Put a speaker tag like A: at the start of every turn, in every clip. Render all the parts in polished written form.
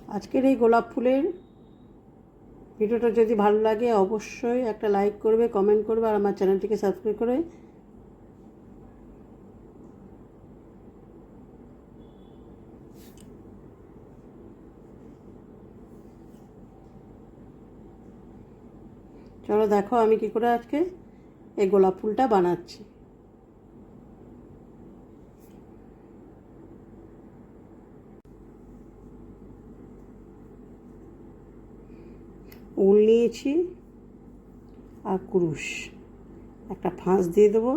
A: আজকের এই গোলাপ ফুলের ভিডিওটা যদি ভালো লাগে অবশ্যই একটা লাইক করবে, কমেন্ট করবে আর আমার চ্যানেলটিকে সাবস্ক্রাইব করে চলো দেখো আমি কি করে আজকে এই গোলাপ ফুলটা বানাচ্ছি। উল নিয়েছি আর কুরুশ, একটা ফাঁস দিয়ে দেবো।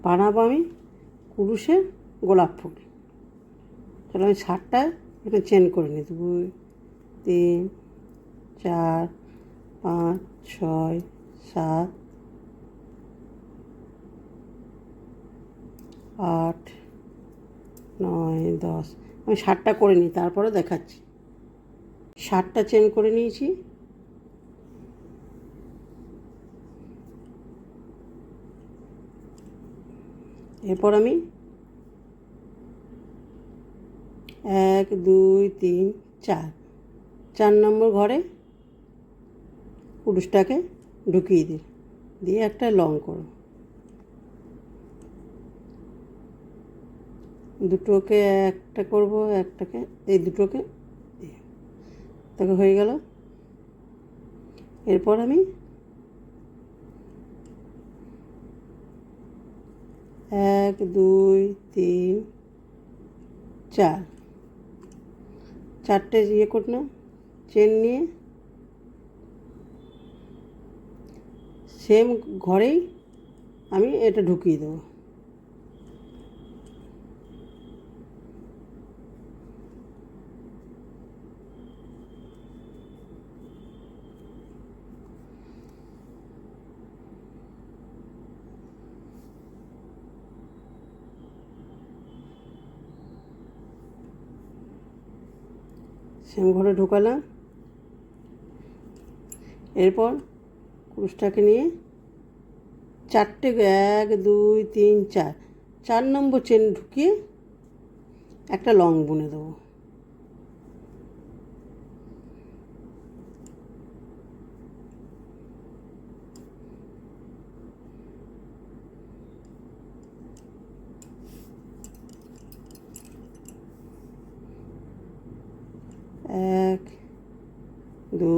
A: বানাবো আমি কুরুশের গোলাপ ফুল। চলো আমি 7টা এটা চেন করে নিই। 2 3 4 5 6 7 8 9 10 আমি 7টা করে নিই, তারপরে দেখাচ্ছি। 7টা চেন করে নিয়েছি। এরপর আমি 1 2 3 4 নম্বর ঘরে কুরুশটাকে ঢুকিয়ে দিয়ে একটা লং করো। দুটোকে একটা করব, একটাকে এই দুটোকে তাকে হয়ে গেল। এরপর আমি 1 2 3 4 ইয়ে করলাম, চেন নিয়ে সেম ঘরেই আমি এটা ঢুকিয়ে দেবো। সেম ঘরে ঢোকালাম। এরপর কুরুশটাকে নিয়ে 4টে 1 2 3 4 নম্বর চেন ঢুকিয়ে একটা লং বুনে দেবো। এক 2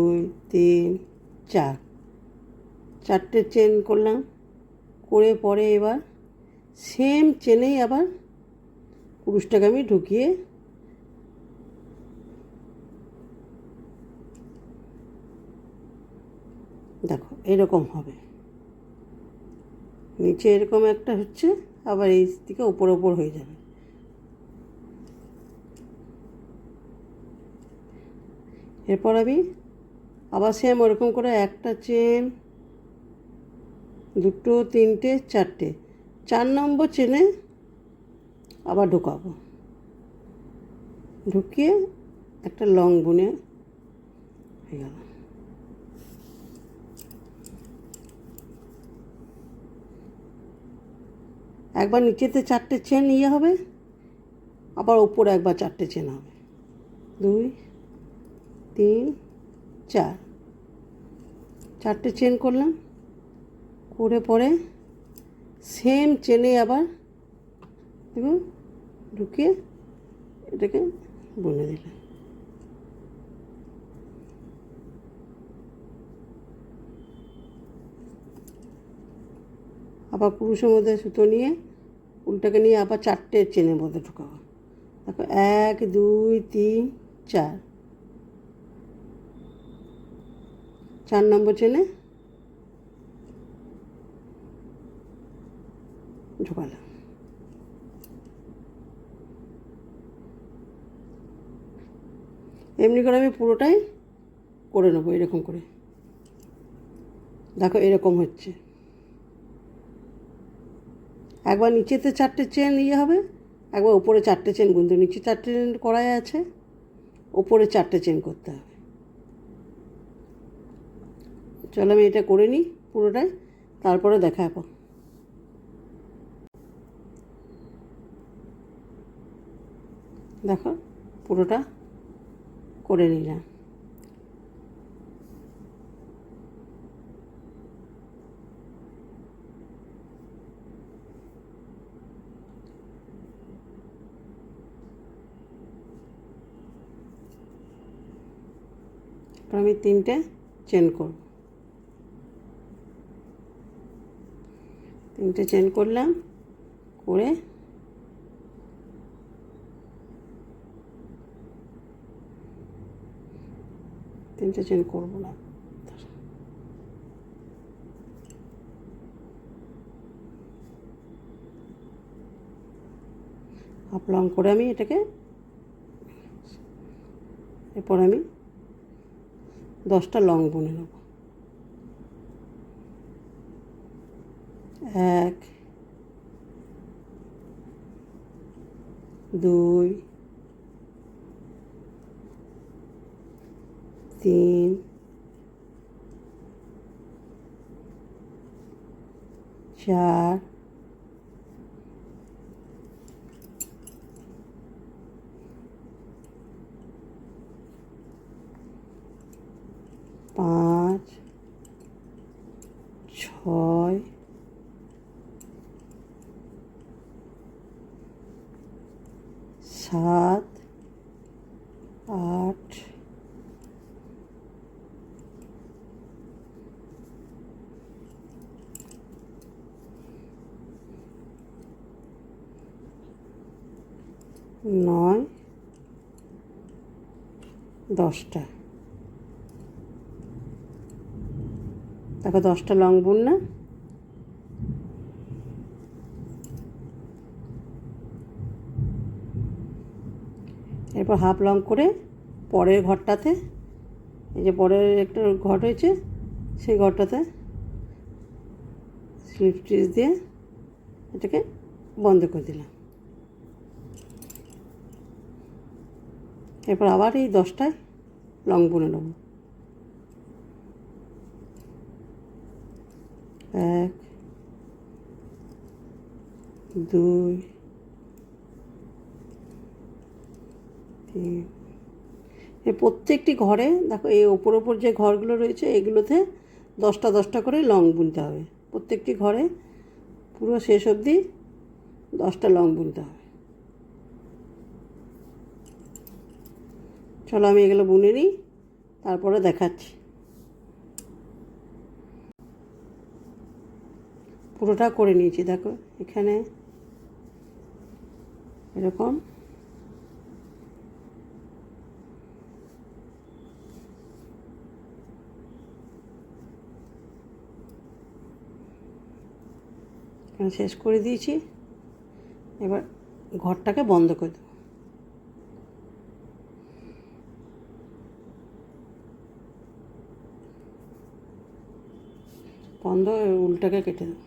A: 3 4 চেন করলাম, করে পরে এবার সেম চেনেই আবার কুরুশটাকে আমি ঢুকিয়ে দেখো এরকম হবে। নিচে এরকম একটা হচ্ছে, আবার এই দিকে ওপর ওপর হয়ে যাবে। এরপর আমি আবার সেম ওরকম করে একটা চেন, 2 3 4 নম্বর চেনে আবার ঢোকাবো, ঢুকিয়ে একটা লং বুনে হয়ে গেল। একবার নিচেতে 4টে চেন ইয়ে হবে, আবার উপরে একবার 4টে চেন হবে। 2 3 4 চেন করলাম, করে পরে সেম চেনে আবার দেখুন ঢুকিয়ে এটাকে বুনে দিলাম। আবার কুরুশের মধ্যে সুতো নিয়ে উলটাকে নিয়ে আবার 4টে চেনের মধ্যে ঢুকাবো। দেখো 1 2 3 4 নম্বর চেনে ঢোকালাম। এমনি করে আমি পুরোটাই করে নেবো এরকম করে। দেখো এরকম হচ্ছে। একবার নিচেতে 4টে চেন ইয়ে হবে, একবার উপরে 4টে চেন বুনতে। নিচে 4টে চেন করাই আছে, উপরে 4টে চেন করতে হবে। চলো আমি এটা করে নিই, পুরোটাই, তারপরে দেখাবো। দেখো পুরোটা করে নিলাম। আমি 3টে চেন করব, 3টে চেন করলাম, করে তিনটে চেন করব না, হাফ লং করে আমি এটাকে, এরপর আমি 10টা লং বুনে নেব। 1 2 3 4 5 6 7 8 9 10টা। দেখো 10টা লং বুন না, এরপর হাফ লং করে পরের ঘরটাতে, এই যে পরের একটা ঘর হয়েছে সেই ঘরটাতে স্লিপ স্টিচ দিয়ে এটাকে বন্ধ করে দিলাম। এরপর আবার এই 10টায় লং বুনে নেব। 1 2 3, এই প্রত্যেকটি ঘরে দেখো এই ওপর যে ঘরগুলো রয়েছে এগুলোতে 10টা 10টা করে লং বুনতে হবে। প্রত্যেকটি ঘরে পুরো শেষ অবধি 10টা লং বুনতে হবে। চলো আমি এগুলো বুনে নিই, তারপরে দেখাচ্ছি। পুরোটা করে নিয়েছি, দেখো এখানে এরকম শেষ করে দিয়েছি। এবার ঘরটাকে বন্ধ করে দেবো, বন্ধ, উল্টাকে কেটে দেবো।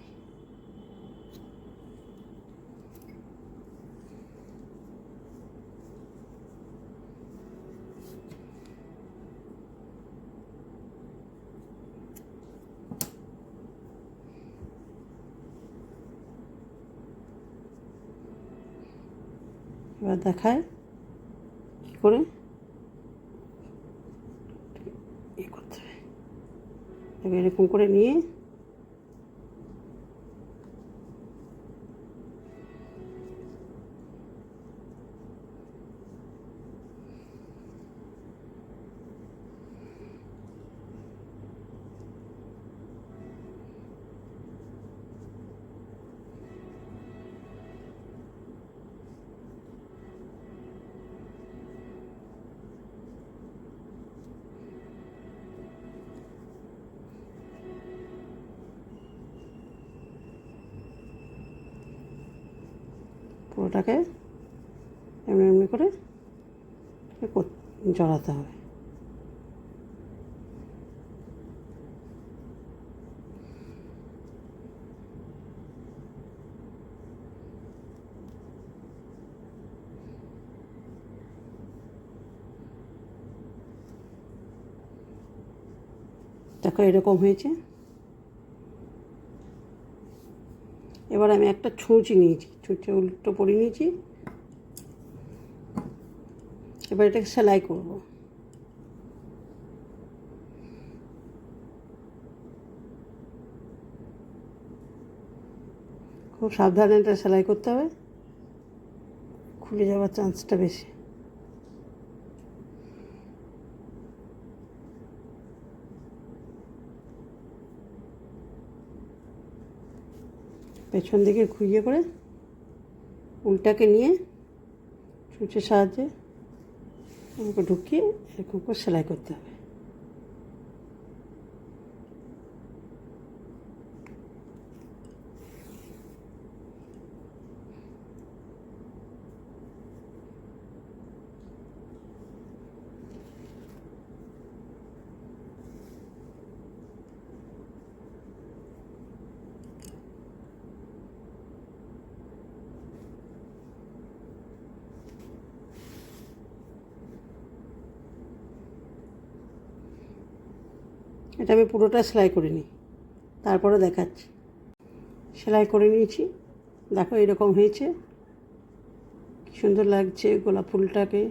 A: এবার দেখায় কী করে করতে হবে। এবার এরকম করে নিয়ে পুরোটাকে এমনি এমনি করে জড়াতে হবে। দেখো এরকম হয়েছে। এবার আমি একটা ছুঁচি নিয়েছি, ছুঁচে উল্টো পরে নিয়েছি। এবার এটাকে সেলাই করব। খুব সাবধানে এটা সেলাই করতে হবে, খুলে যাওয়ার চান্সটা বেশি। পেছন দিকে ঘুরিয়ে করে উল্টাকে নিয়ে ছুঁচের সাহায্যে আমাকে ঢুকিয়ে এরকম করে সেলাই করতে হবে। এটা আমি পুরোটা সেলাই করে নিই, তারপরে দেখাচ্ছি। সেলাই করে নিয়েছি, দেখো এরকম হয়েছে, কি সুন্দর লাগছে গোলাপ ফুলটাকে।